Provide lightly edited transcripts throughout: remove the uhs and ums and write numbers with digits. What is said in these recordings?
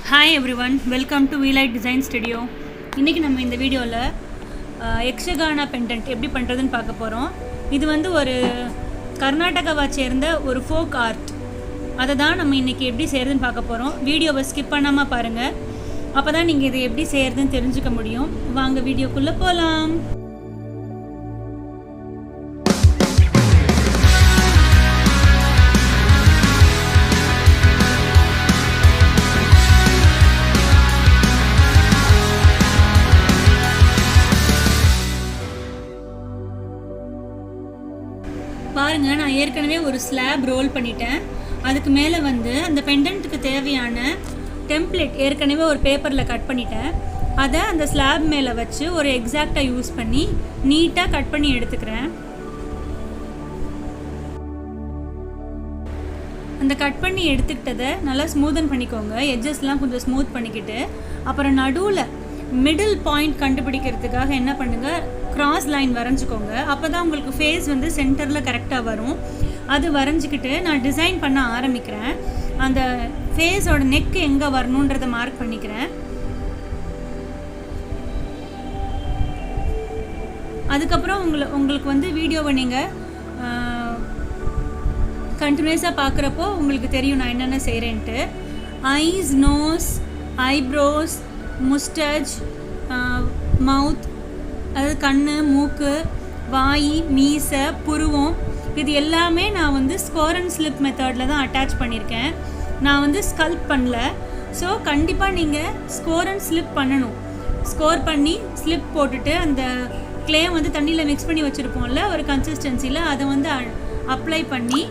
Hi everyone, welcome to V-LITE Design Studio. இன்னைக்கு நம்ம இந்த வீடியோல எக்ஷகானா pendant எப்படி பண்றதுன்னு பார்க்க போறோம். இது வந்து ஒரு கர்நாடகாவை சேர்ந்த ஒரு ஃபோக் ஆர்ட். அத தான் நம்ம இன்னைக்கு எப்படி செய்யறதுன்னு பார்க்க போறோம். வீடியோவை ஸ்கிப் பண்ணாம பாருங்க. அப்பதான் நீங்க இதை எப்படி செய்யறதுன்னு தெரிஞ்சுக்க முடியும். வாங்க வீடியோக்குள்ள போலாம். பாருங்க, நான் ஏற்கனவே ஒரு ஸ்லாப் ரோல் பண்ணிட்டேன். அதுக்கு மேலே வந்து அந்த பெண்டன்ட்டுக்கு தேவையான டெம்ப்ளேட் ஏற்கனவே ஒரு பேப்பரில் கட் பண்ணிட்டேன். அதை அந்த ஸ்லாப் மேலே வச்சு ஒரு எக்ஸாக்டாக யூஸ் பண்ணி நீட்டாக கட் பண்ணி எடுத்துக்கிறேன். அந்த கட் பண்ணி எடுத்துக்கிட்டதை நல்லா ஸ்மூதன் பண்ணிக்கோங்க. எட்ஜஸ்லாம் கொஞ்சம் ஸ்மூத் பண்ணிக்கிட்டு அப்புறம் நடுவில் மிடில் பாயிண்ட் கண்டுபிடிக்கிறதுக்காக என்ன பண்ணுங்கள், கிராஸ் லைன் வரைஞ்சிக்கோங்க. அப்போ தான் உங்களுக்கு ஃபேஸ் வந்து சென்டரில் கரெக்டாக வரும். அது வரைஞ்சிக்கிட்டு நான் டிசைன் பண்ண ஆரம்பிக்கிறேன். அந்த ஃபேஸோட நெக் எங்கே வரணுன்றதை மார்க் பண்ணிக்கிறேன். அதுக்கப்புறம் உங்களுக்கு வந்து வீடியோவை நீங்கள் கண்டினியூஸாக பார்க்குறப்போ உங்களுக்கு தெரியும் நான் என்னென்ன செய்கிறேன்ட்டு. ஐஸ், நோஸ், ஐப்ரோஸ், முஸ்டச், மவுத், அதாவது கண், மூக்கு, வாய், மீசை, புருவம், இது எல்லாமே நான் வந்து ஸ்கோர் அண்ட் ஸ்லிப் மெத்தடில் தான் அட்டாச் பண்ணியிருக்கேன். நான் வந்து ஸ்கல்ப் பண்ணல. ஸோ கண்டிப்பாக நீங்கள் ஸ்கோர் அண்ட் ஸ்லிப் பண்ணணும். ஸ்கோர் பண்ணி ஸ்லிப் போட்டுட்டு அந்த க்ளே வந்து தண்ணியில் மிக்ஸ் பண்ணி வச்சுருப்போம்ல ஒரு கன்சிஸ்டன்சியில், அதை வந்து அப்ளை பண்ணி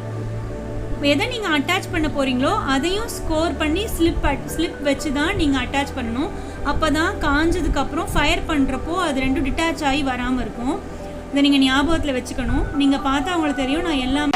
எதை நீங்கள் அட்டாச் பண்ண போகிறீங்களோ அதையும் ஸ்கோர் பண்ணி ஸ்லிப் வச்சு தான் நீங்கள் அட்டாச் பண்ணணும். அப்போ தான் காஞ்சதுக்கப்புறம் ஃபயர் பண்ணுறப்போ அது ரெண்டும் டிட்டாச் ஆகி வராமல் இருக்கும். இதை நீங்கள் ஞாபகத்தில் வச்சுக்கணும். நீங்கள் பார்த்தா உங்களுக்கு தெரியும் நான் எல்லாமே